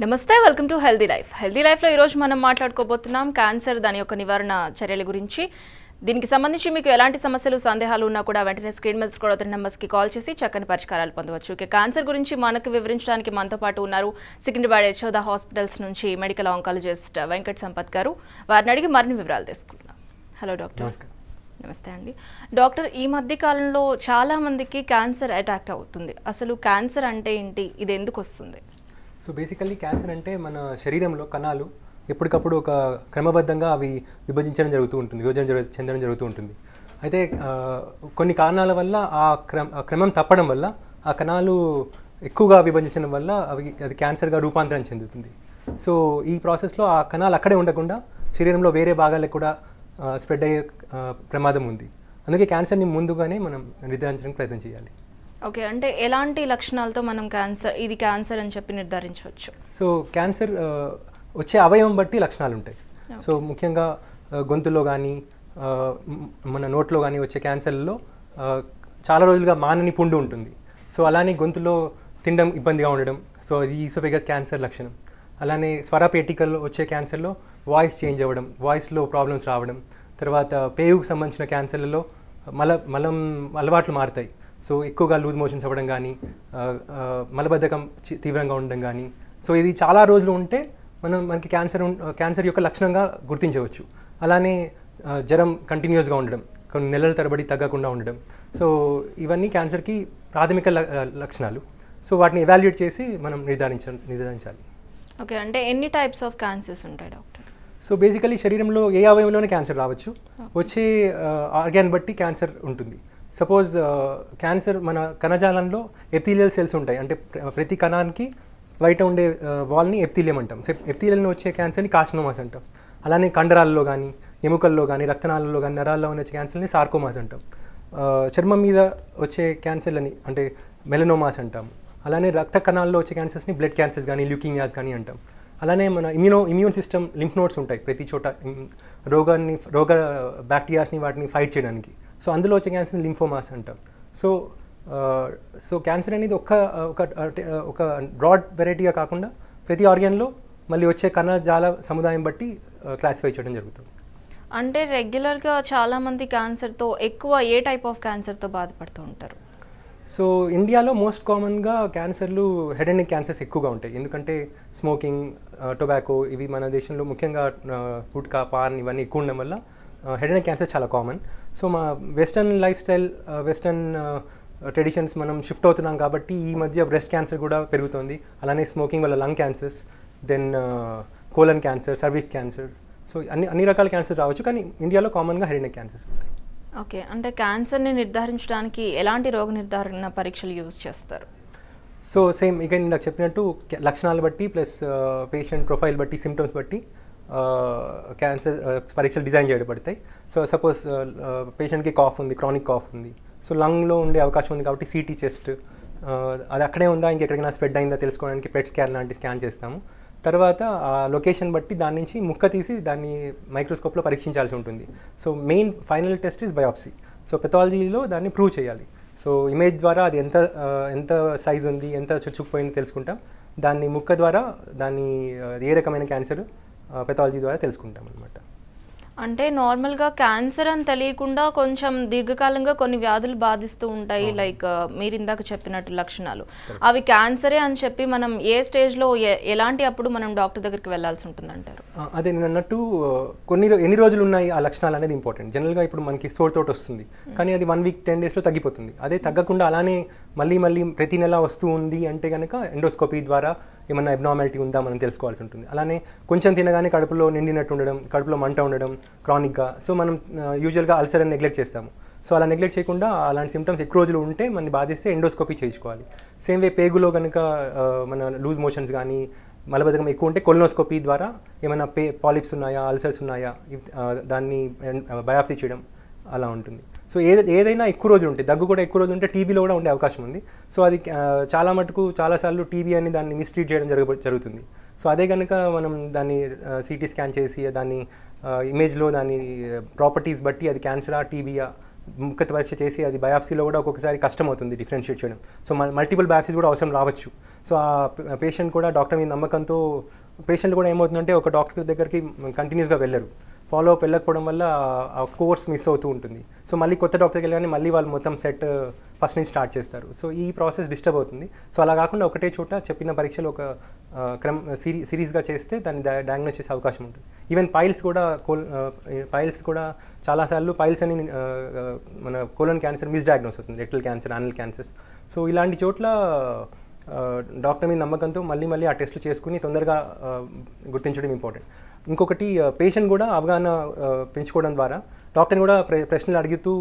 నమస్తే welcome to healthy life. Healthy లైఫ్లో ఈరోజు మనం మాట్లాడుకోబోతున్నాం క్యాన్సర్, దాని యొక్క నివారణ చర్యల గురించి. దీనికి సంబంధించి మీకు ఎలాంటి సమస్యలు సందేహాలు ఉన్నా కూడా వెంటనే స్క్రీన్ మీద స్క్రోల్ అవుతున్న నెంబర్స్కి కాల్ చేసి చక్కని పరిష్కారాలు పొందవచ్చు. ఇక క్యాన్సర్ గురించి మనకు వివరించడానికి మనతో పాటు ఉన్నారు సికింద్రాబాద్ యశోద హాస్పిటల్స్ నుంచి మెడికల్ ఆంకాలజిస్ట్ వెంకట్ సంపత్ గారు. వారిని అడిగి మరిన్ని వివరాలు తీసుకుందాం. Hello doctor. నమస్తే అండి. డాక్టర్, ఈ మధ్య కాలంలో చాలా మందికి క్యాన్సర్ అటాక్ అవుతుంది. అసలు క్యాన్సర్ అంటే ఏంటి, ఇది ఎందుకు వస్తుంది? సో బేసికల్లీ క్యాన్సర్ అంటే మన శరీరంలో కణాలు ఎప్పటికప్పుడు ఒక క్రమబద్ధంగా అవి విభజించడం జరుగుతూ ఉంటుంది, చెందడం జరుగుతూ ఉంటుంది. అయితే కొన్ని కారణాల వల్ల ఆ క్రమం తప్పడం వల్ల ఆ కణాలు ఎక్కువగా విభజించడం వల్ల అది క్యాన్సర్గా రూపాంతరం చెందుతుంది. సో ఈ ప్రాసెస్లో ఆ కణాలు అక్కడే ఉండకుండా శరీరంలో వేరే భాగాలకు కూడా స్ప్రెడ్ అయ్యే ప్రమాదం ఉంది. అందుకే క్యాన్సర్ని ముందుగానే మనం నిర్ధారించడానికి ప్రయత్నం చేయాలి. ఓకే, అంటే ఎలాంటి లక్షణాలతో మనం ఇది క్యాన్సర్ అని చెప్పి నిర్ధారించవచ్చు? సో క్యాన్సర్ వచ్చే అవయవం బట్టి లక్షణాలు ఉంటాయి. సో ముఖ్యంగా గొంతులో కానీ మన నోట్లో కానీ వచ్చే క్యాన్సర్లలో చాలా రోజులుగా మానని పుండు ఉంటుంది. సో అలానే గొంతులో తినడం ఇబ్బందిగా ఉండడం, సో ఇది ఈసోఫేగస్ క్యాన్సర్ లక్షణం. అలానే స్వరపేటికల్లో వచ్చే క్యాన్సర్లో వాయిస్ చేంజ్ అవ్వడం, వాయిస్లో ప్రాబ్లమ్స్ రావడం. తర్వాత పేగుకు సంబంధించిన క్యాన్సర్లలో మలం అలవాట్లు మారుతాయి. సో ఎక్కువగా లూజ్ మోషన్స్ అవ్వడం కానీ, మలబద్ధకం తీవ్రంగా ఉండడం కానీ. సో ఇది చాలా రోజులు ఉంటే మనకి క్యాన్సర్ యొక్క లక్షణంగా గుర్తించవచ్చు. అలానే జ్వరం కంటిన్యూస్గా ఉండడం, కొన్ని నెలల తరబడి తగ్గకుండా ఉండడం. సో ఇవన్నీ క్యాన్సర్కి ప్రాథమిక లక్షణాలు. సో వాటిని ఎవాల్యుయేట్ చేసి మనం నిర్ధారించాలి. ఓకే, అంటే ఎన్ని టైప్స్ ఆఫ్ క్యాన్సర్స్ ఉంటాయి డాక్టర్? సో బేసికలీ శరీరంలో ఏ అవయవంలోనే క్యాన్సర్ రావచ్చు. వచ్చే ఆర్గాన్ బట్టి క్యాన్సర్ ఉంటుంది. సపోజ్ క్యాన్సర్ మన కణజాలంలో ఎపిథీలియల్ సెల్స్ ఉంటాయి. అంటే ప్రతి కణానికి బయట ఉండే వాల్ని ఎపిథీలియం అంటాం. ఎపిథీలియం వచ్చే క్యాన్సర్ని కార్సినోమాస్ అంటాం. అలానే కండరాల్లో కానీ, ఎముకల్లో కానీ, రక్తనాళాల్లో కానీ, నరాల్లో వచ్చే క్యాన్సర్ని సార్కోమాస్ అంటాం. చర్మం మీద వచ్చే క్యాన్సర్లని అంటే మెలనోమాస్ అంటాం. అలానే రక్త కణాల్లో వచ్చే క్యాన్సర్స్ని బ్లడ్ క్యాన్సర్స్ కానీ, ల్యూకీమియాస్ కానీ అంటాం. అలానే మన ఇమ్యూన్ సిస్టమ్ లింఫ్ నోడ్స్ ఉంటాయి ప్రతి చోట రోగ బ్యాక్టీరియాస్ని వాటిని ఫైట్ చేయడానికి. సో అందులో వచ్చే క్యాన్సర్ లింఫోమాస్ అంటాం. సో క్యాన్సర్ అనేది ఒక బ్రాడ్ వెరైటీగా కాకుండా ప్రతి ఆర్గాన్లో మళ్ళీ వచ్చే కణజాల సముదాయం బట్టి క్లాసిఫై చేయడం జరుగుతుంది. అంటే రెగ్యులర్గా చాలామంది క్యాన్సర్తో ఎక్కువ ఏ టైప్ ఆఫ్ క్యాన్సర్తో బాధపడుతూ ఉంటారు? సో ఇండియాలో మోస్ట్ కామన్గా క్యాన్సర్లు హెడ్ అండ్ నెక్ క్యాన్సర్స్ ఎక్కువగా ఉంటాయి. ఎందుకంటే స్మోకింగ్, టొబాకో ఇవి మన దేశంలో ముఖ్యంగా గుట్కా, పాన్ ఇవన్నీ ఎక్కువ ఉండడం వల్ల హెడ్ అండ్ నెక్ క్యాన్సర్ చాలా కామన్. సో మా western life style, western traditions మనం షిఫ్ట్ అవుతున్నాం కాబట్టి ఈ మధ్య బ్రెస్ట్ క్యాన్సర్ కూడా పెరుగుతుంది. అలానే స్మోకింగ్ వల్ల lung cancers, then colon cancer, cervix cancer. So అన్ని రకాల క్యాన్సర్ రావచ్చు, కానీ ఇండియాలో కామన్గా హెడ్ అండ్ నెక్ క్యాన్సర్స్ ఉంటాయి. ఓకే, అంటే క్యాన్సర్ని నిర్ధారించడానికి ఎలాంటి రోగ నిర్ధారణ పరీక్షలు యూజ్ చేస్తారు? సో సేమ్ ఇక నాకు చెప్పినట్టు లక్షణాలు బట్టి ప్లస్ పేషెంట్ ప్రొఫైల్ బట్టి, సిమ్టమ్స్ బట్టి క్యాన్సర్ పరీక్షలు డిజైన్ చేయబడతాయి. సో సపోజ్ పేషెంట్కి కాఫ్ ఉంది, క్రానిక్ కాఫ్ ఉంది, సో లంగ్లో ఉండే అవకాశం ఉంది కాబట్టి సిటీ చెస్ట్ అది అక్కడే ఉందా, ఇంకెక్కడికైనా స్ప్రెడ్ అయిందా తెలుసుకోవడానికి పెట్ స్కాన్ లాంటి స్కాన్ చేస్తాము. తర్వాత ఆ లొకేషన్ బట్టి దాని నుంచి ముక్క తీసి దాన్ని మైక్రోస్కోప్లో పరీక్షించాల్సి ఉంటుంది. So main final test is biopsy. So పెథాలజీలో దాన్ని ప్రూవ్ చేయాలి. సో ఇమేజ్ ద్వారా అది ఎంత సైజ్ ఉంది, ఎంత చుచ్చుకుపోయిందో తెలుసుకుంటాం. దాన్ని ముక్క ద్వారా దాన్ని ఏ రకమైన క్యాన్సర్ పెథాలజీ ద్వారా తెలుసుకుంటాం అనమాట. అంటే నార్మల్గా క్యాన్సర్ అని తెలియకుండా కొంచెం దీర్ఘకాలంగా కొన్ని వ్యాధులు బాధిస్తూ ఉంటాయి, లైక్ మీరు ఇందాక చెప్పినట్టు లక్షణాలు. అవి క్యాన్సరే అని చెప్పి మనం ఏ స్టేజ్లో ఎలాంటి అప్పుడు మనం డాక్టర్ దగ్గరికి వెళ్ళాల్సి ఉంటుంది అంటారు? అదే నేను అన్నట్టు ఎన్ని రోజులు ఉన్నాయి ఆ లక్షణాలు అనేది ఇంపార్టెంట్. జనరల్గా ఇప్పుడు మనకి సోర్ తోటి వస్తుంది, కానీ అది 1 వీక్ 10 డేస్లో తగ్గిపోతుంది. అదే తగ్గకుండా అలానే మళ్ళీ ప్రతి నెల వస్తూ ఉంది అంటే కనుక ఎండోస్కోపీ ద్వారా ఏమన్నా అబ్నార్మాలిటీ ఉందా మనం తెలుసుకోవాల్సి ఉంటుంది. అలానే కొంచెం తినగానే కడుపులో నిండినట్టు ఉండడం, కడుపులో మంట ఉండడం క్రానిక్గా. సో మనం యూజువల్గా అల్సర్ అని నెగ్లెక్ట్ చేస్తాము. సో అలా నెగ్లెక్ట్ చేయకుండా అలాంటి సిమ్టమ్స్ ఎక్కువ రోజులు ఉంటే మనని బాధిస్తే ఎండోస్కోపీ చేయించుకోవాలి. సేమ్ వే పేగులో కనుక మన లూజ్ మోషన్స్ కానీ, మలబద్ధకం ఎక్కువ ఉంటే కొలనోస్కోపీ ద్వారా ఏమైనా పాలిప్స్ ఉన్నాయా, అల్సర్స్ ఉన్నాయా దాన్ని బయాప్సీ చేయడం అలా ఉంటుంది. సో ఏదైనా ఎక్కువ రోజులు ఉంటాయి, దగ్గు కూడా ఎక్కువ రోజులు ఉంటే టీబీలో కూడా ఉండే అవకాశం ఉంది. సో అది చాలాసార్లు టీబీ అని దాన్ని మిస్ట్రీట్ చేయడం జరుగుతుంది. సో అదే కనుక మనం దాన్ని సిటీ స్కాన్ చేసి దాన్ని ఇమేజ్లో దాని ప్రాపర్టీస్ బట్టి అది క్యాన్సరా, టీబీయా ముఖ పరీక్ష చేసి అది బయాప్సీలో కూడా ఒక్కొక్కసారి కష్టం అవుతుంది డిఫరెన్షియేట్ చేయడం. సో మల్టిపుల్ బయాప్సీస్ కూడా అవసరం రావచ్చు. సో ఆ పేషెంట్ కూడా డాక్టర్ మీద నమ్మకంతో పేషెంట్ కూడా ఏమవుతుందంటే ఒక డాక్టర్ దగ్గరికి కంటిన్యూస్గా వెళ్ళరు, ఫాలోఅప్ వెళ్ళకపోవడం వల్ల ఆ కోర్స్ మిస్ అవుతూ ఉంటుంది. సో మళ్ళీ కొత్త డాక్టర్కి వెళ్ళగానే మళ్ళీ వాళ్ళు మొత్తం సెట్ ఫస్ట్ నుంచి స్టార్ట్ చేస్తారు. సో ఈ ప్రాసెస్ డిస్టర్బ్ అవుతుంది. సో అలా కాకుండా ఒకటే చోట చెప్పిన పరీక్షలు ఒక సిరీస్గా చేస్తే దాన్ని డయాగ్నోస్ చేసే అవకాశం ఉంటుంది. ఈవెన్ పైల్స్ కూడా చాలాసార్లు పైల్స్ అని మన కోలన్ క్యాన్సర్ మిస్డయాగ్నోస్ అవుతుంది, rectal cancer, anal cancers. So ఇలాంటి చోట్ల డాక్టర్ మీద నమ్మకంతో మళ్ళీ ఆ టెస్టులు చేసుకుని తొందరగా గుర్తించడం ఇంపార్టెంట్. ఇంకొకటి పేషెంట్ కూడా అవగాహన పెంచుకోవడం ద్వారా డాక్టర్ని కూడా ప్రశ్నలు అడుగుతూ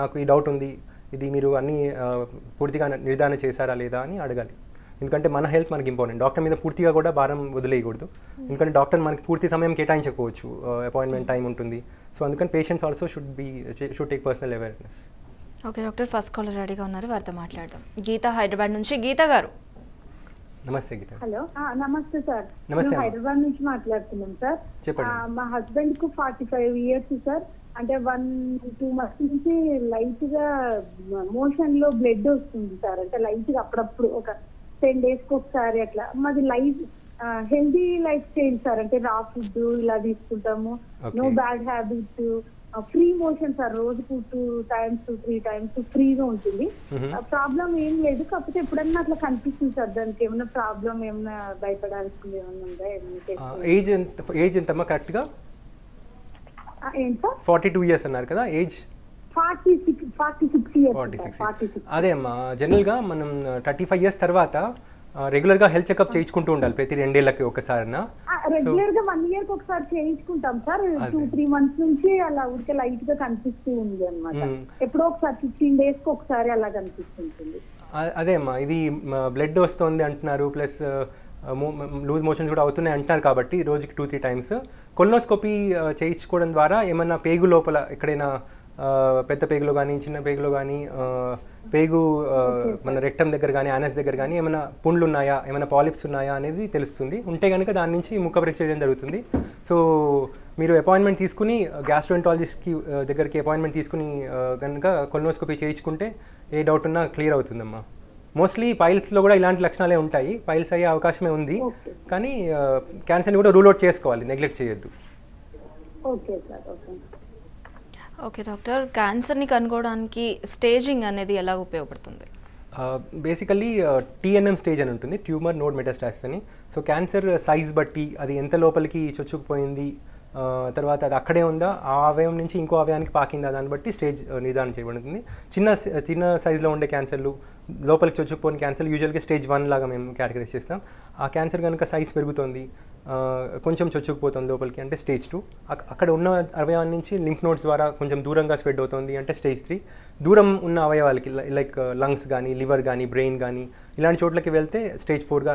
నాకు ఈ డౌట్ ఉంది, ఇది మీరు అన్నీ పూర్తిగా నిర్ధారణ చేశారా లేదా అని అడగాలి. ఎందుకంటే మన హెల్త్ మనకి ఇంపార్టెంట్. డాక్టర్ మీద పూర్తిగా కూడా భారం వదిలేయకూడదు. ఎందుకంటే డాక్టర్ మనకి పూర్తి సమయం కేటాయించకపోవచ్చు, అపాయింట్మెంట్ టైం ఉంటుంది. సో అందుకని patients also should take personal awareness. Okay doctor, first caller రెడీగా ఉన్నారు, వారితో మాట్లాడదాం. గీత హైదరాబాద్ నుంచి. గీత గారు నమస్తే. గీత హలో. నమస్తే సార్. నమస్తే. హైదరాబాద్ నుంచి మాట్లాడుతున్నాం సార్. చెప్పండి. మా హస్బెండ్ కు 45 years సార్. అంటే 1-2 months నుంచి లైట్ గా మోషన్ లో బ్లడ్ వస్తుంది సార్. అంటే లైట్ గా అప్పుడప్పుడు ఒక 10 days కి ఒకసారి అట్లా. మాది life healthy lifestyle sir. అంటే రా ఫుడ్ ఇలా తీసుకుంటాము, no bad habits, free motion sir. రోజుకు 2 times 3 times ఫ్రీగా ఉంటుంది. ప్రాబ్లం ఏం లేదు, కాకపోతే ఎప్పుడన్నా అట్లా కనిపిస్తుంది సార్. దానికి ఏమైనా ప్రాబ్లం, ఏమైనా భయపడాల్సింది ఏమైనా ఉందా? ఏజ్ ఎంతమ్మా కరెక్ట్గా? ఏంటి సార్? 42 years అన్నారు కదా ఏజ్? 46 years. 46. అదే అమ్మా, జనరల్గా మనం 35 years తర్వాత రెగ్యులర్గా హెల్త్ చెకప్ చేయించుకుంటూ ఉండాలి ప్రతి 2 ఏళ్ళకి ఒకసారినా. రెగ్యులర్ గా 1 year కి ఒకసారి చేయించుకుంటాం సార్. 2-3 months నుంచి అలా ఊరికే లైట్ గా కనిపిస్తూ ఉంది అనమాట. ఎప్పుడో ఒకసారి 15 days కి ఒకసారి అలా కనిపిస్తుంటుంది. అదే అమ్మా, ఇది బ్లడ్ వస్తుంది అంటున్నారు, ప్లస్ లూజ్ మోషన్స్ కూడా అవుతున్నాయి అంటున్నారు. కాబట్టి రోజుకి 2-3 times కొలనోస్కోపీ చేయించుకోవడం ద్వారా ఏమన్నా పేగు లోపల ఎక్కడైనా పెద్ద పేగులో కానీ చిన్న పేగులో కానీ పేగు మన రెక్టం దగ్గర కానీ యానస్ దగ్గర కానీ ఏమైనా పుండ్లు ఉన్నాయా, ఏమైనా పాలిప్స్ ఉన్నాయా అనేది తెలుస్తుంది. ఉంటే కనుక దాని నుంచి ముఖ పరీక్ష చేయడం జరుగుతుంది. సో మీరు అపాయింట్మెంట్ తీసుకుని గ్యాస్ట్రోఎంటాలజిస్ట్కి దగ్గరికి అపాయింట్మెంట్ తీసుకుని కనుక కొలనోస్కోపీ చేయించుకుంటే ఏ డౌట్ ఉన్నా క్లియర్ అవుతుందమ్మా. మోస్ట్లీ పైల్స్లో కూడా ఇలాంటి లక్షణాలే ఉంటాయి, పైల్స్ అయ్యే అవకాశమే ఉంది. కానీ క్యాన్సర్ని కూడా రూల్ అవుట్ చేసుకోవాలి, నెగ్లెక్ట్ చేయొద్దు. Okay sir. Okay. Okay doctor, క్యాన్సర్ని కనుగొనడానికి స్టేజింగ్ అనేది ఎలా ఉపయోగపడుతుంది? బేసికల్లీ TNM స్టేజ్ అని ఉంటుంది, ట్యూమర్ నోడ్ మెటాస్టాసిస్ అని. సో క్యాన్సర్ సైజ్ బట్టి అది ఎంత లోపలికి చొచ్చుకుపోయింది, తర్వాత అది అక్కడే ఉందా, ఆ అవయవం నుంచి ఇంకో అవయానికి పాకిందా, దాన్ని బట్టి స్టేజ్ నిర్ధారణ చేయబడుతుంది. చిన్న సైజులో ఉండే క్యాన్సర్లు, లోపలికి చొచ్చుకుపోయిన క్యాన్సర్లు యూజువల్గా స్టేజ్ 1 లాగా మేము కేటగరైజ్ చేస్తాం. ఆ క్యాన్సర్ కనుక సైజ్ పెరుగుతుంది, కొంచెం చొచ్చుకుపోతుంది లోపలికి అంటే స్టేజ్ 2. అక్కడ ఉన్న అవయవాల నుంచి లింఫ్ నోడ్స్ ద్వారా కొంచెం దూరంగా స్ప్రెడ్ అవుతుంది అంటే స్టేజ్ 3. దూరం ఉన్న అవయవాలకి లైక్ లంగ్స్ కానీ, లివర్ కానీ, బ్రెయిన్ కానీ ఇలాంటి చోట్లకి వెళ్తే స్టేజ్ 4గా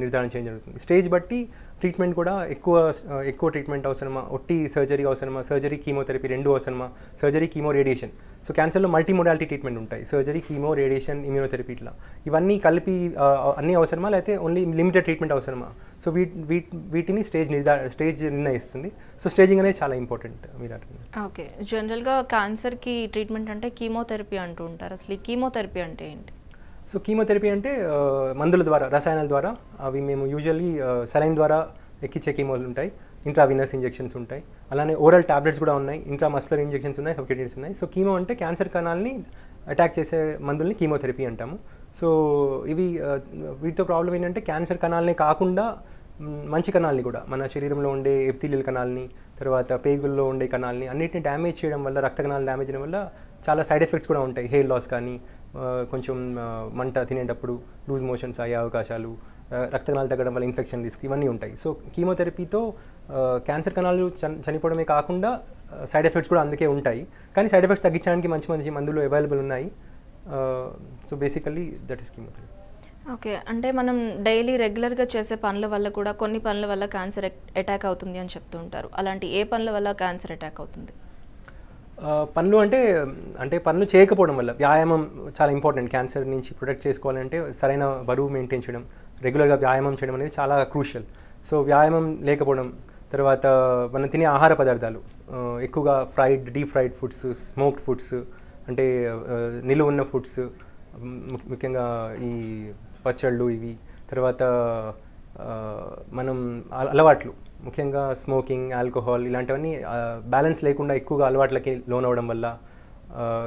నిర్ధారణ చేయడం జరుగుతుంది. స్టేజ్ బట్టి ట్రీట్మెంట్ కూడా ఎక్కువ ట్రీట్మెంట్ అవసరమా, ఒట్టి సర్జరీ అవసరమా, సర్జరీ కీమోథెరపీ రెండు అవసరమా, సర్జరీ కీమో రేడియేషన్. సో క్యాన్సర్లో మల్టీమోడాలిటీ ట్రీట్మెంట్ ఉంటాయి, సర్జరీ కీమో రేడియేషన్ ఇమ్యూనోథెరపీ ఇట్లా ఇవన్నీ కలిపి అన్నీ అవసరమా, లేకపోతే ఓన్లీ లిమిటెడ్ ట్రీట్మెంట్ అవసరమా. సో వీటిని స్టేజ్ నిర్ణయిస్తుంది. సో స్టేజింగ్ అనేది చాలా ఇంపార్టెంట్. మీరు ఓకే, జనరల్గా క్యాన్సర్కి ట్రీట్మెంట్ అంటే కీమోథెరపీ అంటూ ఉంటారు, అసలు ఈ కీమోథెరపీ అంటే ఏంటి? సో కీమోథెరపీ అంటే మందుల ద్వారా, రసాయనాల ద్వారా, అవి మేము యూజువల్లీ సెలైన్ ద్వారా ఎక్కించే కీమోలు ఉంటాయి, ఇంట్రావినస్ ఇంజెక్షన్స్ ఉంటాయి, అలానే ఓరల్ టాబ్లెట్స్ కూడా ఉన్నాయి, ఇంట్రామస్కులర్ ఇంజెక్షన్స్ ఉన్నాయి, సబ్క్యూటేనియస్ ఉన్నాయి. సో కీమో అంటే క్యాన్సర్ కణాలని అటాక్ చేసే మందుల్ని కీమోథెరపీ అంటాము. సో ఇవి వీటితో ప్రాబ్లం ఏంటంటే క్యాన్సర్ కణాలనే కాకుండా మంచి కణాలని కూడా, మన శరీరంలో ఉండే ఎపిథీలియల్ కణాలని, తర్వాత పేగుల్లో ఉండే కణాలని అన్నిటిని డ్యామేజ్ చేయడం వల్ల, రక్త కణాలు డ్యామేజ్ చేయడం వల్ల చాలా సైడ్ ఎఫెక్ట్స్ కూడా ఉంటాయి. హెయిర్ లాస్ కానీ, కొంచెం మంట, తినేటప్పుడు లూజ్ మోషన్స్ అయ్యే అవకాశాలు, రక్త కణాలు తగ్గడం వల్ల ఇన్ఫెక్షన్ రిస్క్ ఇవన్నీ ఉంటాయి. సో కీమోథెరపీతో క్యాన్సర్ కణాలు చనిపోవడమే కాకుండా సైడ్ ఎఫెక్ట్స్ కూడా అందుకే ఉంటాయి. కానీ సైడ్ ఎఫెక్ట్స్ తగ్గించడానికి మంచి మందులు అవైలబుల్ ఉన్నాయి. So basically that is chemotherapy. Okay, అంటే మనం డైలీ రెగ్యులర్గా చేసే పనుల వల్ల కూడా కొన్ని పనుల వల్ల క్యాన్సర్ అటాక్ అవుతుంది అని చెప్తూ ఉంటారు. అలాంటి ఏ పనుల వల్ల క్యాన్సర్ అటాక్ అవుతుంది? పనులు అంటే పనులు చేయకపోవడం వల్ల. వ్యాయామం చాలా ఇంపార్టెంట్. క్యాన్సర్ నుంచి ప్రొటెక్ట్ చేసుకోవాలంటే సరైన బరువు మెయింటైన్ చేయడం, రెగ్యులర్గా వ్యాయామం చేయడం అనేది చాలా క్రూషియల్. సో వ్యాయామం లేకపోవడం, తర్వాత మనం తినే ఆహార పదార్థాలు ఎక్కువగా deep fried foods, smoked foods, అంటే నిలువ ఉన్న ఫుడ్స్, ముఖ్యంగా ఈ పచ్చళ్ళు ఇవి. తర్వాత మనం అలవాట్లు, ముఖ్యంగా స్మోకింగ్, ఆల్కహాల్ ఇలాంటివన్నీ బ్యాలెన్స్ లేకుండా ఎక్కువగా అలవాట్లకి లోనవడం వల్ల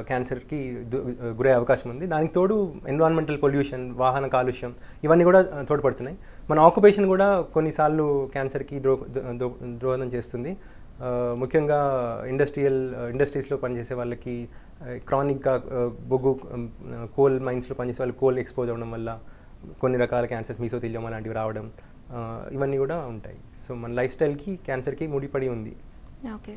క్యాన్సర్కి గురయ్యే అవకాశం ఉంది. దానికి తోడు ఎన్విరాన్మెంటల్ పొల్యూషన్, వాహన కాలుష్యం ఇవన్నీ కూడా తోడ్పడుతున్నాయి. మన ఆక్యుపేషన్ కూడా కొన్నిసార్లు క్యాన్సర్కి దోహదం చేస్తుంది. ముఖ్యంగా ఇండస్ట్రీస్లో పనిచేసే వాళ్ళకి క్రానిక్గా బొగ్గు, కోల్ మైన్స్లో పనిచేసే వాళ్ళు కోల్ ఎక్స్పోజ్ అవ్వడం వల్ల కొన్ని రకాల క్యాన్సర్స్, మీసోథీలియం అలాంటివి రావడం, ఇవన్నీ కూడా ఉంటాయి. సో మన లైఫ్ స్టైల్కి క్యాన్సర్కి ముడిపడి ఉంది. ఓకే,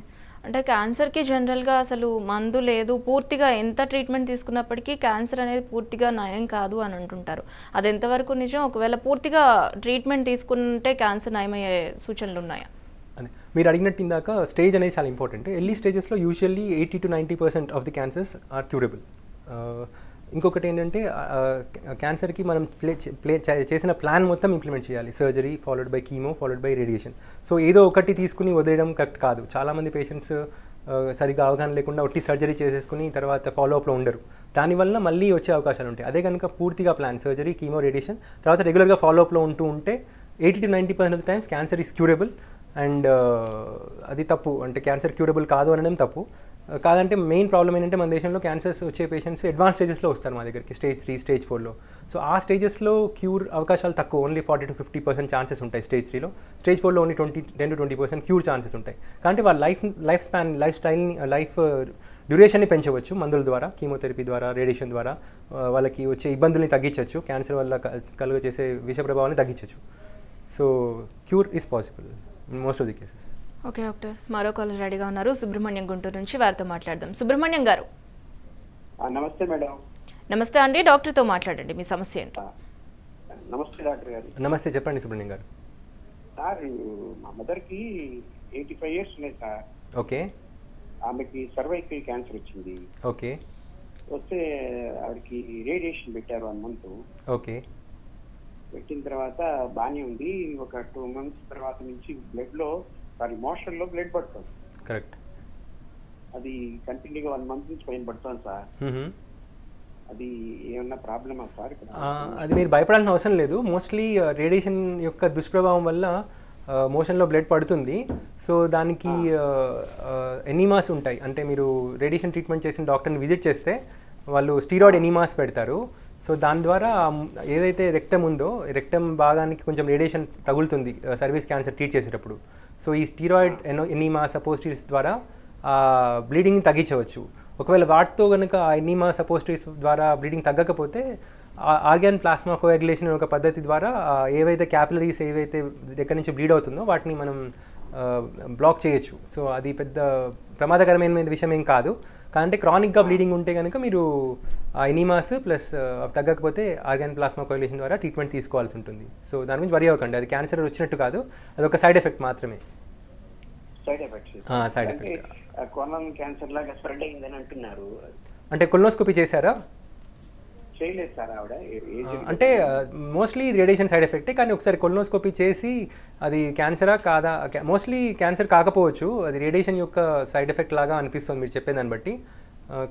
అంటే క్యాన్సర్కి జనరల్గా అసలు మందు లేదు, పూర్తిగా ఎంత ట్రీట్మెంట్ తీసుకున్నప్పటికీ క్యాన్సర్ అనేది పూర్తిగా నయం కాదు అని అంటుంటారు. అది ఎంతవరకు నిజం? ఒకవేళ పూర్తిగా ట్రీట్మెంట్ తీసుకుంటే క్యాన్సర్ నయమయ్యే సూచనలు ఉన్నాయా? అని మీరు అడిగినట్టు ఇందాక స్టేజ్ అనేది చాలా ఇంపార్టెంట్. ఎర్లీ స్టేజెస్లో usually 80 to 90% of the cancers are curable. ఇంకొకటి ఏంటంటే క్యాన్సర్కి మనం చేసిన ప్లాన్ మొత్తం ఇంప్లిమెంట్ చేయాలి. Surgery followed by chemo followed by radiation. So ఏదో ఒకటి తీసుకుని వదిలేయడం కరెక్ట్ కాదు. చాలామంది పేషెంట్స్ సరిగ్గా అవగాహన లేకుండా ఒట్టి సర్జరీ చేసేసుకుని తర్వాత ఫాలోఅప్లో ఉండరు. దానివల్ల మళ్ళీ వచ్చే అవకాశాలు ఉంటాయి. అదే కనుక పూర్తిగా ప్లాన్ సర్జరీ, కీమో, రేడియేషన్ తర్వాత రెగ్యులర్గా ఫాలోఅప్లో ఉంటే 80 to 90% of the times cancer is curable. And అది తప్పు, అంటే క్యాన్సర్ క్యూరబుల్ కాదు అనడం తప్పు. కాదంటే మెయిన్ ప్రాబ్లం ఏంటంటే మన దేశంలో క్యాన్సర్స్ వచ్చే పేషెంట్స్ అడ్వాన్స్ స్టేజెస్లో వస్తారు మా దగ్గరికి, స్టేజ్ 3, స్టేజ్ 4లో. సో ఆ స్టేజెస్లో క్యూర్ అవకాశాలు తక్కువ, ఓన్లీ 40 to 50% ఛాన్సెస్ ఉంటాయి స్టేజ్ 3లో. స్టేజ్ 4లో ఓన్లీ 10 to 20% క్యూర్ ఛాన్సెస్ ఉంటాయి. కాబట్టి వాళ్ళ లైఫ్ స్టైల్ని, లైఫ్ డ్యూరేషన్ని పెంచవచ్చు మందుల ద్వారా, కీమోథెరపీ ద్వారా, రేడియేషన్ ద్వారా. వాళ్ళకి వచ్చే ఇబ్బందుల్ని తగ్గించవచ్చు, క్యాన్సర్ వల్ల కలుగ చేసే విష ప్రభావాన్ని తగ్గించవచ్చు. So cure is possible in most of the cases. Okay doctor, మరో కాలర్ రెడీగా ఉన్నారు. సుబ్రహ్మణ్యం, గుంటూరు నుంచి, వారితో మాట్లాడదాం. సుబ్రహ్మణ్యం గారు. నమస్తే మేడం. నమస్తే అండి, డాక్టర్తో మాట్లాడండి, మీ సమస్య ఏంటో. నమస్తే డాక్టర్ గారు. నమస్తే, చెప్పండి సుబ్రహ్మణ్యం గారు. సార్, మా మదర్కి 85 years ఉన్నాయి సార్. ఓకే. ఆమెకి సర్వైకల్ క్యాన్సర్ వచ్చింది. ఓకే. వస్తే ఆవిడకి రేడియేషన్ పెట్టారు 1 month. ఓకే. పెట్టిన తర్వాత బాగానే ఉంది. ఒక 2 months తర్వాత నుంచి మోషన్ లో బ్లడ్ పడుతుంది. కరెక్ట్. అది కంటిన్యూగా 1 month నుంచి పైన పడుతుంది సార్. అది ఏమన్నా ప్రాబ్లమా సార్? అది మీరు భయపడాల్సిన అవసరం లేదు. మోస్ట్లీ రేడియేషన్ యొక్క దుష్ప్రభావం వల్ల మోషన్లో బ్లడ్ పడుతుంది. సో దానికి ఎనీమాస్ ఉంటాయి. అంటే మీరు రేడియేషన్ ట్రీట్మెంట్ చేసిన డాక్టర్ని విజిట్ చేస్తే వాళ్ళు స్టీరాయిడ్ ఎనీమాస్ పెడతారు. సో దాని ద్వారా ఏదైతే రెక్టమ్ ఉందో, రెక్టమ్ భాగానికి కొంచెం రేడియేషన్ తగులుతుంది సర్వీస్ క్యాన్సర్ ట్రీట్ చేసేటప్పుడు. సో ఈ స్టీరాయిడ్ ఎనీమా సపోస్టిరీస్ ద్వారా బ్లీడింగ్ని తగ్గించవచ్చు. ఒకవేళ వాటితో కనుక ఆ ఎనీమా సపోస్టిరీస్ ద్వారా బ్లీడింగ్ తగ్గకపోతే ఆర్గాన్ ప్లాస్మా కోయాగులేషన్ ఒక పద్ధతి ద్వారా ఏవైతే క్యాపిలరీస్ ఏవైతే దగ్గర నుంచి బ్లీడ్ అవుతుందో వాటిని మనం బ్లాక్ చేయొచ్చు. సో అది పెద్ద ప్రమాదకరమైన విషయం ఏం కాదు. కానీ క్రానిక్గా బ్లీడింగ్ ఉంటే కనుక మీరు ఆ ఎనీమాస్ ప్లస్ తగ్గకపోతే ఆర్గాన్ ప్లాస్మా కోయాగులేషన్ ద్వారా ట్రీట్మెంట్ తీసుకోవాల్సి ఉంటుంది. సో దాని గురించి వరి అవ్వకండి, అది క్యాన్సర్ వచ్చినట్టు కాదు, అది ఒక సైడ్ ఎఫెక్ట్ మాత్రమే. సైడ్ ఎఫెక్ట్ కోలన్ క్యాన్సర్ లాగా స్ప్రెడ్ అయిందని అంటున్నారు. అంటే కొలనోస్కోపీ చేశారా? చేయలేదు సార్ ఆవిడ. అంటే మోస్ట్లీ రేడియేషన్ సైడ్ ఎఫెక్టే, కానీ ఒకసారి కొలనోస్కోపీ చేసి అది క్యాన్సరా కాదా, మోస్ట్లీ క్యాన్సర్ కాకపోవచ్చు, అది రేడియేషన్ యొక్క సైడ్ ఎఫెక్ట్ లాగా అనిపిస్తుంది మీరు చెప్పేదాన్ని బట్టి.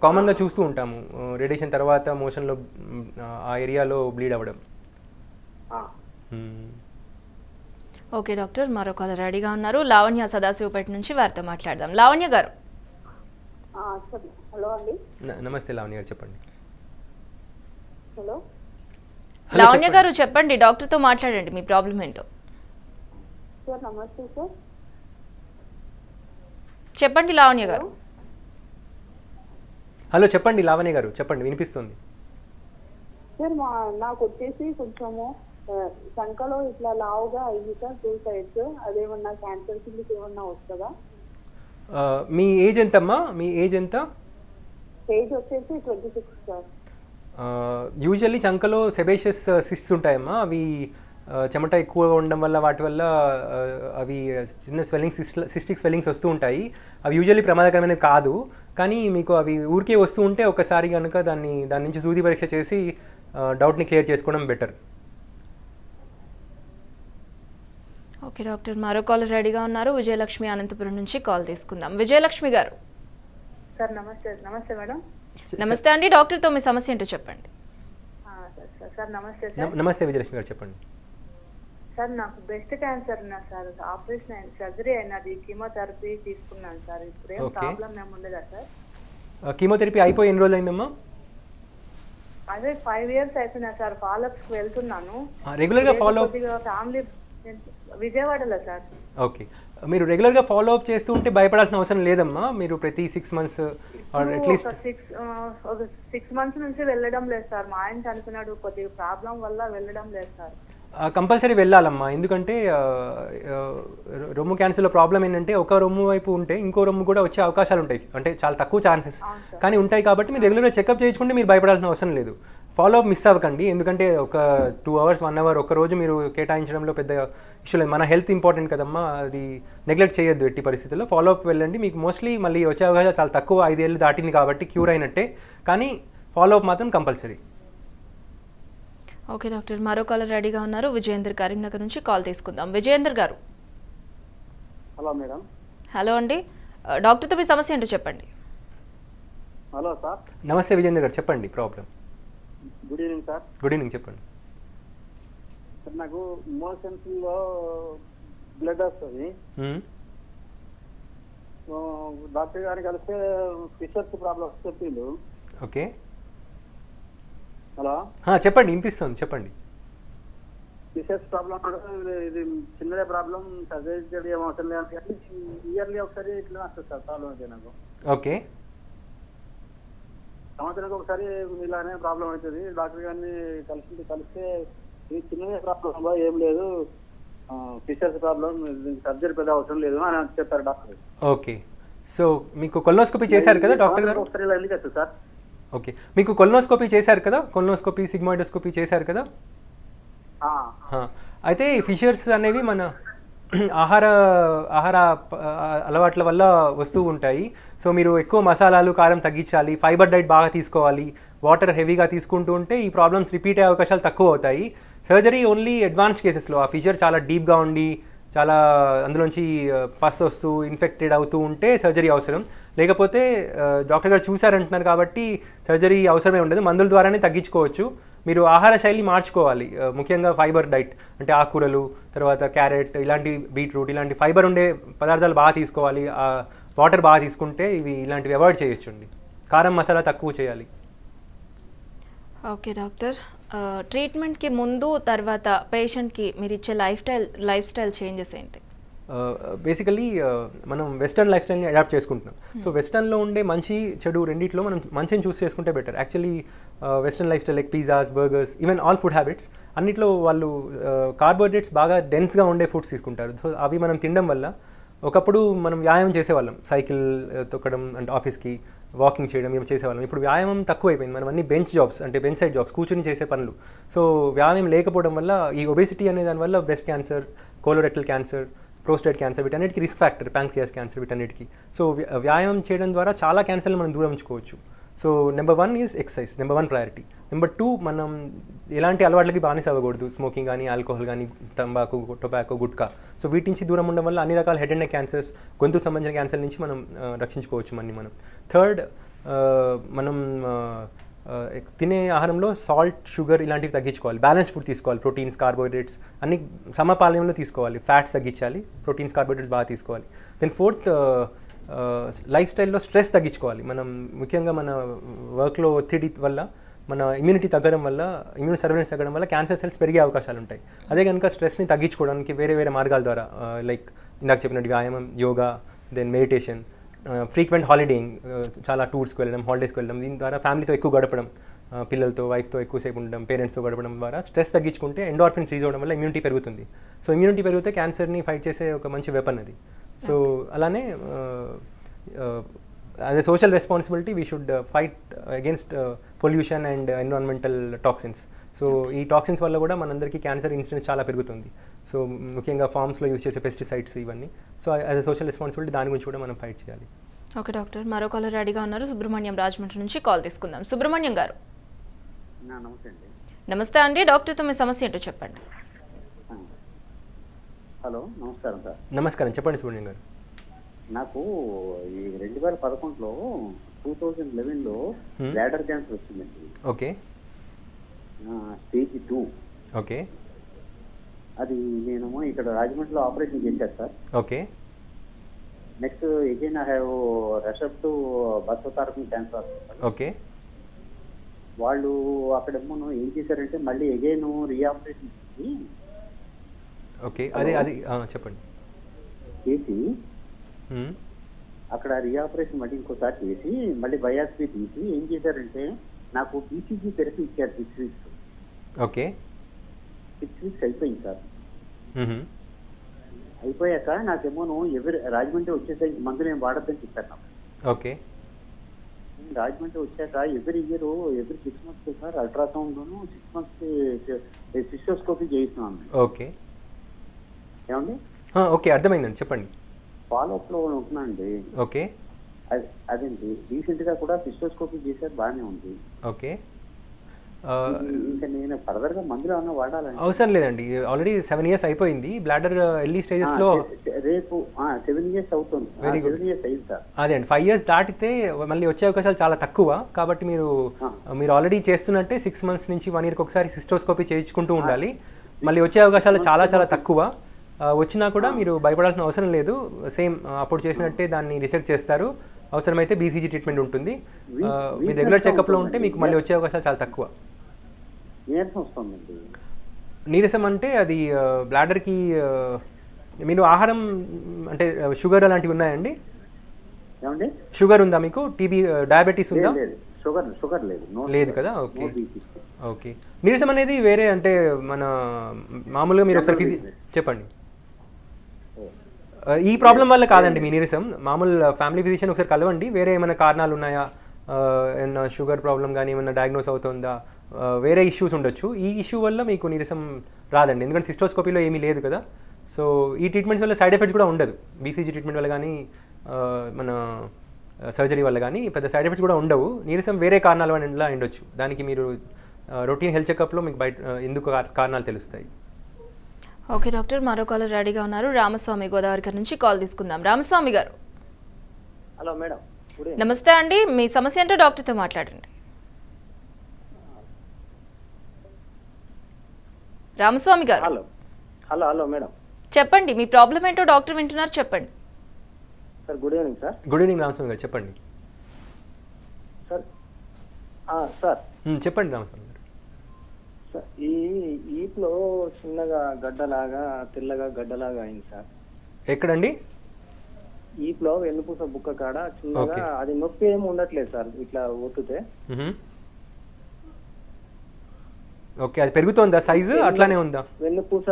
కామన్గా చూస్తూ ఉంటాము రేడియేషన్ తర్వాత మోషన్లో ఆ ఏరియాలో బ్లీడ్ అవ్వడం. ఓకే డాక్టర్, మరో కాలర్ రెడీగా ఉన్నారు. లావణ్య సదాశివపేట నుంచి, వారితో మాట్లాడదాం. లావణ్య గారు. హలో అండి. నమస్తే లావణ్య గారు, చెప్పండి. హలో లావణ్య గారు చెప్పండి, డాక్టర్తో మాట్లాడండి, మీ ప్రాబ్లం ఏంటో. సార్ నమస్తే సార్. చెప్పండి లావణ్య గారు. హలో చెప్పండి లావణ్య గారు, చెప్పండి, వినిపిస్తుంది. సార్ నాకు వచ్చేసి కొంచెము సంకలో ఇట్లా లావుగా అయ్యి సార్ 2 sides, అదేమన్నా క్యాన్సర్ కిందకి ఏమన్నా వస్తుందా? మీ ఏజ్ ఎంతమ్మా? మీ ఏజ్ ఎంత? ఏజ్ వచ్చేసి 26 సార్. యూజువల్లీ చంకలో సెబేషియస్ సిస్ట్స్ ఉంటాయమ్మా. అవి చెమట ఎక్కువగా ఉండడం వల్ల వాటి వల్ల అవి చిన్న సిస్టిక్ స్వెల్లింగ్స్ వస్తూ ఉంటాయి. అవి యూజువల్లీ ప్రమాదకరమైనవి కాదు, కానీ మీకు అవి ఊరికే వస్తూ ఉంటే ఒకసారి కనుక దాని నుంచి సూది పరీక్ష చేసి డౌట్ని క్లియర్ చేసుకోవడం బెటర్. ఓకే డాక్టర్, మరో కాలర్ రెడీగా ఉన్నారు. విజయలక్ష్మి అనంతపురం నుంచి కాల్ తీసుకుందాం. విజయలక్ష్మి గారు. సార్ నమస్తే. నమస్తే మేడం. నమస్తే అండి, డాక్టర్తో మీ సమస్య ఏంటో చెప్పండి. సార్ నమస్తే సార్. నమస్తే విజయలక్ష్మి గారు, చెప్పండి. సార్ నాకు బ్రెస్ట్ క్యాన్సర్ ఉన్నా సార్, ఆపరేషన్ అయింది, సర్జరీ అయినది, కీమోథెరపీ తీసుకున్నాను సార్. ఇప్పుడు ఏం ప్రాబ్లం ఏముండదా సార్? కీమోథెరపీ అయిపోయి ఎన్ని రోజులు అయిందమ్మా? అదే 5 years అయిపోయినా సార్. ఫాలోఅప్స్ కి వెళ్తున్నాను రెగ్యులర్గా ఫాలోఅప్. ఫ్యామిలీ విజయవాడలో సార్. ఓకే, మీరు రెగ్యులర్గా ఫాలోఅప్ చేస్తూ ఉంటే భయపడాల్సిన అవసరం లేదమ్మా. మీరు ప్రతి 6 months అట్లీస్ట్ 6 months నుంచి వెళ్ళడం లేదు సార్. మా ఆయన చనిపోయినాడు, కొద్దిగా ప్రాబ్లం వల్ల వెళ్ళడం లేదు సార్. కంపల్సరీ వెళ్ళాలమ్మా, ఎందుకంటే రొమ్ము క్యాన్సర్లో ప్రాబ్లం ఏంటంటే ఒక రొమ్ము వైపు ఉంటే ఇంకో రొమ్ము కూడా వచ్చే అవకాశాలు ఉంటాయి, అంటే చాలా తక్కువ ఛాన్సెస్ కానీ ఉంటాయి. కాబట్టి మీరు రెగ్యులర్గా చెకప్ చేయించుకుంటే మీరు భయపడాల్సిన అవసరం లేదు. ఫాలోఅప్ మిస్ అవ్వకండి, ఎందుకంటే ఒక 2 hours 1 hour ఒక రోజు మీరు కేటాయించడంలో పెద్ద ఇష్యూ లేదు. మన హెల్త్ ఇంపార్టెంట్ కదమ్మా, అది నెగ్లెక్ట్ చేయొద్దు ఎట్టి పరిస్థితుల్లో. ఫాలోఅప్ వెళ్ళండి, మీకు మోస్ట్లీ మళ్ళీ వచ్చే అవకాశాలు చాలా తక్కువ. 5 ఏళ్ళు దాటింది కాబట్టి క్యూర్ అయినట్టే, కానీ ఫాలోఅప్ మాత్రం కంపల్సరీ. ఓకే డాక్టర్, మరో కాలర్ రెడీగా ఉన్నారు. విజయేందర్ కరీంనగర్ నుంచి కాల్ తీసుకుందాం. విజయేందర్ గారు. Hello madam. హలో అండి, డాక్టర్తో మీ సమస్య ఏంటో చెప్పండి. Hello sir. నమస్తే విజయేందర్ గారు, చెప్పండి problem. Good evening sir. Good evening, చెప్పండి. సార్ నాకు మోషన్స్లో బ్లడ్ వస్తుంది. డాక్టర్ గారిని కలిస్తే ఫిషర్స్ ప్రాబ్లమ్స్ చెప్పిండు. ఓకే, హలో చెప్పండి, వినిపిస్తుంది, చెప్పండి. ఫిషర్స్ ప్రాబ్లం ఇది చిన్నదే ప్రాబ్లం, సర్జరీ ఏం అవసరం లేదు. ఇయర్లీ ఒకసారి ఇట్లా వస్తుంది సార్ ప్రాబ్లం అయితే నాకు. ఓకే, సంవత్సరానికి ఒకసారి ఇలానే ప్రాబ్లం అవుతుంది. డాక్టర్ గారిని కలిస్తే ఇది చిన్నదే ప్రాబ్లం, ఏం లేదు, ఫిషర్స్ ప్రాబ్లం, సర్జరీ పెద్ద అవసరం లేదు అని చెప్పారు డాక్టర్. ఓకే, సో మీకు కొలనోస్కోపీ చేశారు కదా డాక్టర్ గారు? ఒకసారి ఇలా ఎందుకు వస్తుంది సార్? ఓకే, మీకు కొలనోస్కోపీ చేశారు కదా? కొలనోస్కోపీ, సిగ్మాయిడోస్కోపీ చేశారు కదా? అయితే ఫిషర్స్ అనేవి మన ఆహార అలవాట్ల వల్ల వస్తూ ఉంటాయి. సో మీరు ఎక్కువ మసాలాలు, కారం తగ్గించాలి, ఫైబర్ డైట్ బాగా తీసుకోవాలి, వాటర్ హెవీగా తీసుకుంటూ ఉంటే ఈ ప్రాబ్లమ్స్ రిపీట్ అయ్యే అవకాశాలు తక్కువ అవుతాయి. సర్జరీ ఓన్లీ అడ్వాన్స్ కేసెస్లో, ఆ ఫిషర్ చాలా డీప్గా ఉండి చాలా అందులోంచి పస్ వస్తూ ఇన్ఫెక్టెడ్ అవుతూ ఉంటే సర్జరీ అవసరం. లేకపోతే డాక్టర్ గారు చూసారంటున్నారు కాబట్టి సర్జరీ అవసరమే ఉండదు, మందుల ద్వారానే తగ్గించుకోవచ్చు. మీరు ఆహార శైలి మార్చుకోవాలి, ముఖ్యంగా ఫైబర్ డైట్ అంటే ఆకుకూరలు, తర్వాత క్యారెట్, ఇలాంటి బీట్రూట్, ఇలాంటి ఫైబర్ ఉండే పదార్థాలు బాగా తీసుకోవాలి. వాటర్ బాగా తీసుకుంటే ఇలాంటివి అవాయిడ్ చేయొచ్చండి. కారం మసాలా తక్కువ చేయాలి. ఓకే డాక్టర్, ట్రీట్మెంట్కి ముందు తర్వాత పేషెంట్కి మీరు ఇచ్చే లైఫ్ స్టైల్ చేంజెస్ ఏంటి? బేసికలీ మనం వెస్టర్న్ లైఫ్ స్టైల్ని అడాప్ట్ చేసుకుంటున్నాం. సో వెస్టర్న్లో ఉండే మంచి చెడు రెండిట్లో మనం మంచిని చూస్ చేసుకుంటే better. Actually western life style like pizzas, burgers, even all food habits అన్నిట్లో వాళ్ళు కార్బోహైడ్రేట్స్ బాగా డెన్స్గా ఉండే ఫుడ్స్ తీసుకుంటారు. సో అవి మనం తినడం వల్ల, ఒకప్పుడు మనం వ్యాయామం చేసేవాళ్ళం, సైకిల్ తొక్కడం అంటే ఆఫీస్కి వాకింగ్ చేయడం ఇవి చేసేవాళ్ళం. ఇప్పుడు వ్యాయామం తక్కువైపోయింది, మనం అన్ని బెంచ్ జాబ్స్ అంటే బెంచ్ సైడ్ జాబ్స్, కూర్చుని చేసే పనులు. సో వ్యాయామం లేకపోవడం వల్ల ఈ ఒబేసిటీ అనే దానివల్ల breast cancer, colorectal cancer, prostate cancer, వీటన్నిటికీ రిస్క్ ఫ్యాక్టర్, ప్యాంక్రియాస్ క్యాన్సర్, వీటన్నిటికీ. సో వ్యాయామం చేయడం ద్వారా చాలా క్యాన్సర్లు మనం దూరం ఉంచుకోవచ్చు. So number 1 is exercise, number 1 priority. Number 2, మనం ఎలాంటి అలవాట్లకి బానిస అవ్వకూడదు, స్మోకింగ్ కానీ, ఆల్కహాల్ కానీ, తంబాకు, టొబాకో, గుట్కా. సో వీటి నుంచి దూరం ఉండడం వల్ల అన్ని రకాల హెడ్ అండ్ నెక్ క్యాన్సర్స్, గొంతుకు సంబంధించిన క్యాన్సర్ నుంచి మనం రక్షించుకోవచ్చు మనం. థర్డ్, మనం తినే ఆహారంలో సాల్ట్, షుగర్ ఇలాంటివి తగ్గించుకోవాలి, బ్యాలెన్స్ ఫుడ్ తీసుకోవాలి, ప్రోటీన్స్, కార్బోహైడ్రేట్స్ అన్ని సమపాలనలో తీసుకోవాలి, ఫ్యాట్స్ తగ్గించాలి, ప్రోటీన్స్, కార్బోహైడ్రేట్స్ బాగా తీసుకోవాలి. దెన్ ఫోర్త్, లైఫ్ స్టైల్లో స్ట్రెస్ తగ్గించుకోవాలి. మనం ముఖ్యంగా మన వర్క్లో ఒత్తిడి వల్ల, మన ఇమ్యూనిటీ తగ్గడం వల్ల, ఇమ్యూన్ సర్వేలెన్స్ తగ్గడం వల్ల క్యాన్సర్ సెల్స్ పెరిగే అవకాశాలు ఉంటాయి. అదే కనుక స్ట్రెస్ని తగ్గించుకోవడానికి వేరే మార్గాల ద్వారా, లైక్ ఇందాక చెప్పినట్టు వ్యాయామం, yoga, then meditation, frequent holidaying, చాలా టూర్స్కి వెళ్ళడం, హాలిడేస్కి వెళ్ళడం, దీని ద్వారా ఫ్యామిలీతో ఎక్కువ గడపడం, పిల్లలతో, వైఫ్తో ఎక్కువసేపు ఉండడం, పేరెంట్స్తో గడపడం ద్వారా స్ట్రెస్ తగ్గించుకుంటే ఎండార్ఫిన్స్ రిలీజ్ అవ్వడం వల్ల ఇమ్యూనిటీ పెరుగుతుంది. సో ఇమ్యూనిటీ పెరిగితే క్యాన్సర్ని ఫైట్ చేసే ఒక మంచి వెపన్ అది. సో అలానే as a social responsibility we should fight against pollution and environmental toxins. So ఈ టాక్సిన్స్ వల్ల కూడా మనందరికీ క్యాన్సర్ ఇన్సిడెన్స్ చాలా పెరుగుతుంది. సో ముఖ్యంగా ఫార్మ్స్లో యూజ్ చేసే పెస్టిసైడ్స్ ఇవన్నీ. So as a social responsibility దాని గురించి కూడా మనం ఫైట్ చేయాలి. ఓకే డాక్టర్, మరో కాలర్ రెడీగా ఉన్నారు. సుబ్రహ్మణ్యం రాజమండ్రి నుంచి కాల్ తీసుకుందాం. సుబ్రహ్మణ్యం గారు. నమస్తే అండి. నమస్తే అండి, డాక్టర్తో మీ సమస్య ఏంటో చెప్పండి. హలో, నమస్కారం సార్. నమస్కారం, చెప్పండి సుబ్రహ్మణ్యం గారు. నాకు ఈ 2011లో 2011లో బ్లాడర్ క్యాన్సర్ వచ్చిందండి. ఓకే. స్టేజ్ 2. ఓకే. అది నేను ఇక్కడ రాజమండ్రిలో ఆపరేషన్ చేశాను sir. Okay. Next again I have refer to Basavatarakam cancer hospital. Okay. వాళ్ళు అక్కడేమో ఏం చేశారంటే మళ్ళీ అగైన్ రీఆపరేషన్ చేసి ఓకే. అది చెప్పండి. చేసి అక్కడ రీఆపరేషన్ మళ్ళీ ఇంకోసారి చేసి మళ్ళీ బయాప్సీ తీసి ఏం చేశారంటే నాకు బీసీజీ థెరపీ ఇచ్చారు 6 weeks. ఓకే. 6 weeks అయిపోయింది సార్. అయిపోయాక నాకేమో రాజమండ్రి వచ్చేసరికి మందులు ఏం వాడద్దని చెప్పారు నాకు. ఓకే. రాజమండ్రి వచ్చాక every 6 months sir ultrasound 6 months cystoscopy చేయిస్తున్నాను. ఓకే. ఏమండి? ఓకే, అర్థమైందండి, చెప్పండి. ఫాలోఅప్ లో ఉంటున్నాండి. ఓకే. అదేంటి రీసెంట్ గా కూడా సిస్టోస్కోపీ చేశారు, బాగానే ఉంది. ఓకే. ఇంకా నేను ఫర్దర్ గా మందులు ఏమన్నా వాడాలండి? అవసరం లేదండి, ఆల్రెడీ 7 years అయిపోయింది. బ్లాడర్ ఎర్లీ స్టేజెస్ లో రేపు 7 years అవుతుంది. 7 years అయింది సార్. అదే అండి, 5 years దాటితే మళ్ళీ వచ్చే అవకాశాలు చాలా తక్కువ. కాబట్టి మీరు ఆల్రెడీ చేస్తున్నట్టే 6 months నుంచి 1 yearకి ఒకసారి సిస్టోస్కోపీ చేయించుకుంటూ ఉండాలి. మళ్ళీ వచ్చే అవకాశాలు చాలా చాలా తక్కువ. వచ్చినా కూడా మీరు భయపడాల్సిన అవసరం లేదు. సేమ్ అప్పుడు చేసినట్టే దాన్ని రిసెక్ట్ చేస్తారు. అవసరమైతే బీసీజీ ట్రీట్మెంట్ ఉంటుంది. మీ రెగ్యులర్ చెకప్లో ఉంటే మీకు మళ్ళీ వచ్చే అవకాశాలు చాలా తక్కువ. నీరసం అంటే అది బ్లాడర్కి మీరు ఆహారం అంటే షుగర్ అలాంటివి ఉన్నాయండి? షుగర్ ఉందా మీకు? టీబీ డయాబెటీస్ ఉందా? షుగర్ లేదు కదా. ఓకే. ఓకే. నీరసం అనేది వేరే అంటే మన మామూలుగా మీరు ఒకసారి చెప్పండి. ఈ ప్రాబ్లం వల్ల కాదండి మీ నీరసం. మామూలు ఫ్యామిలీ ఫిజిషియన్ ఒకసారి కలవండి. వేరే ఏమైనా కారణాలు ఉన్నాయా, ఏమన్నా షుగర్ ప్రాబ్లం కానీ ఏమైనా డయాగ్నోస్ అవుతుందా, వేరే ఇష్యూస్ ఉండొచ్చు. ఈ ఇష్యూ వల్ల మీకు నీరసం రాదండి, ఎందుకంటే సిస్టోస్కోపీలో ఏమీ లేదు కదా. సో ఈ ట్రీట్మెంట్స్ వల్ల సైడ్ ఎఫెక్ట్స్ కూడా ఉండదు. బీసీజీ ట్రీట్మెంట్ వల్ల కానీ మన సర్జరీ వల్ల కానీ పెద్ద సైడ్ ఎఫెక్ట్స్ కూడా ఉండవు. నీరసం వేరే కారణాల వల్ల ఉండొచ్చు. దానికి మీరు రొటీన్ హెల్త్ చెకప్లో మీకు బయట ఎందుకు కారణాలు తెలుస్తాయి. ఓకే డాక్టర్, మరో కాలర్ రెడీగా ఉన్నారు. రామస్వామి గోదావరి గారి నుంచి కాల్ తీసుకుందాం. రామస్వామి గారు. Hello madam. నమస్తే అండి, మీ సమస్య ఏంటో డాక్టర్తో మాట్లాడండి. రామస్వామి గారు. హలో హలో హలో మేడం, చెప్పండి మీ ప్రాబ్లం ఏంటో డాక్టర్ వింటున్నారు, చెప్పండి. Sir good evening sir. Good evening Ramaswamy గారు, చెప్పండి. సార్ సార్ చెప్పండి రామస్వామి గారు. సార్ ఈ ఈప్లో చిన్నగా గడ్డలాగా తెల్లగా గడ్డలాగా అయింది సార్. ఎక్కడండి? ఈప్లో వెన్నుపూస బుక్క కాడ చిన్నగా, అది నొప్పి ఏమి ఉండట్లేదు సార్ ఇట్లా ఒత్తుతే. ఓకే, అది పెరుగుతోందా సైజు అట్లానే ఉందా? వెన్నుపూస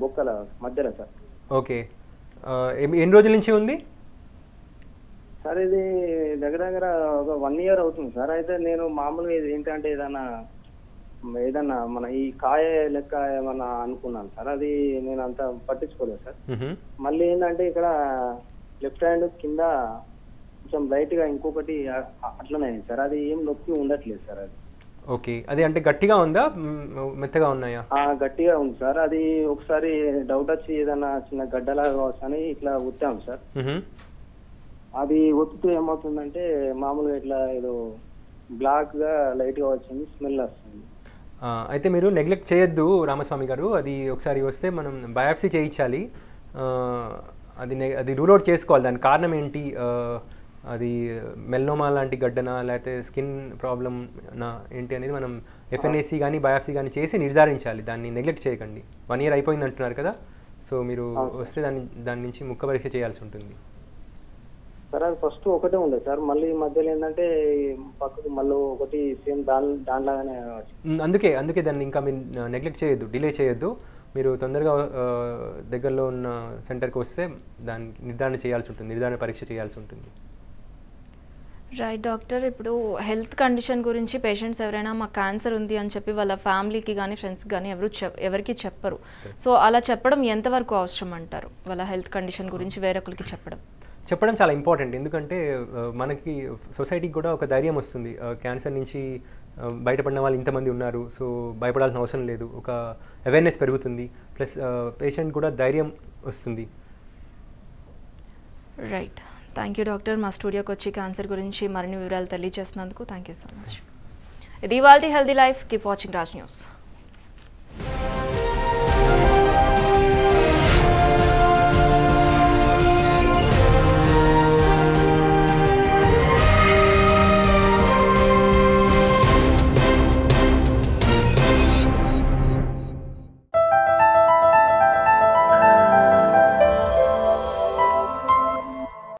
బొక్కల మధ్యలో సార్. ఓకే, ఎన్ని రోజుల నుంచి ఉంది సార్? ఇది దగ్గర దగ్గర ఒక 1 year అవుతుంది సార్. అయితే నేను మామూలుగా ఇది ఏంటంటే ఏదన్నా మన ఈ కాయ లెక్క ఏమన్నా అనుకున్నాను సార్. అది నేను అంత పట్టించుకోలేదు సార్. మళ్ళీ ఏంటంటే ఇక్కడ లెఫ్ట్ హ్యాండ్ కింద కొంచెం లైట్ గా ఇంకొకటి అట్లనే అయింది సార్. అది ఏం నొప్పి ఉండట్లేదు సార్. అది ఓకే, అది అంటే గట్టిగా ఉందా మెత్తగా ఉన్నాయా? గట్టిగా ఉంది సార్. అది ఒకసారి డౌట్ వచ్చి ఏదన్నా చిన్న గడ్డలాగా వస్తాని ఇట్లా ఒత్తాం సార్. అది ఒత్తితే ఏమవుతుందంటే మామూలుగా ఇట్లా ఏదో బ్లాక్ గా లైట్ గా వచ్చింది, స్మెల్ వస్తుంది. అయితే మీరు నెగ్లెక్ట్ చేయొద్దు రామస్వామి గారు. అది ఒకసారి వస్తే మనం బయాప్సీ చేయించాలి. అది రూల్ అవుట్ చేసుకోవాలి. దాని కారణం ఏంటి, అది మెల్నోమా లాంటి గడ్డనా లేకపోతే స్కిన్ ప్రాబ్లం నా ఏంటి అనేది మనం ఎఫ్ఎన్ఏసి కానీ బయాప్సీ కానీ చేసి నిర్ధారించాలి. దాన్ని నెగ్లెక్ట్ చేయకండి. 1 year అయిపోయింది అంటున్నారు కదా, సో మీరు వస్తే దాని నుంచి ముక్క పరీక్ష చేయాల్సి ఉంటుంది సార్. అది ఫస్ట్ ఒకటే ఉంది సార్, మళ్ళీ మధ్యలో ఏంటంటే పక్కకు మళ్ళీ ఒకటి సేమ్ దానిలాగానే. అందుకే దాన్ని ఇంకా మీరు నెగ్లెక్ట్ చేయొద్దు, డిలే చేయొద్దు. మీరు తొందరగా దగ్గరలో ఉన్న సెంటర్కి వస్తే దాన్ని నిర్ధారణ చేయాల్సి ఉంటుంది, నిర్ధారణ పరీక్ష చేయాల్సి ఉంటుంది. రైట్ డాక్టర్, ఇప్పుడు హెల్త్ కండిషన్ గురించి పేషెంట్స్ ఎవరైనా మాకు క్యాన్సర్ ఉంది అని చెప్పి వాళ్ళ ఫ్యామిలీకి కానీ ఫ్రెండ్స్కి కానీ ఎవరికి చెప్పరు. సో అలా చెప్పడం ఎంతవరకు అవసరం అంటారు? వాళ్ళ హెల్త్ కండిషన్ గురించి వేరొకరికి చెప్పడం చాలా ఇంపార్టెంట్. ఎందుకంటే మనకి సొసైటీకి కూడా ఒక ధైర్యం వస్తుంది. క్యాన్సర్ నుంచి బయటపడిన వాళ్ళు ఇంతమంది ఉన్నారు, సో భయపడాల్సిన అవసరం లేదు, ఒక అవేర్నెస్ పెరుగుతుంది, ప్లస్ పేషెంట్ కూడా ధైర్యం వస్తుంది. Right, thank you doctor. మా స్టూడియోకి వచ్చి క్యాన్సర్ గురించి మరిన్ని వివరాలు తెలియజేసినందుకు థ్యాంక్ యూ సో మచ్. ఇది ఇవాల్టి healthy life. Keep watching Raj news.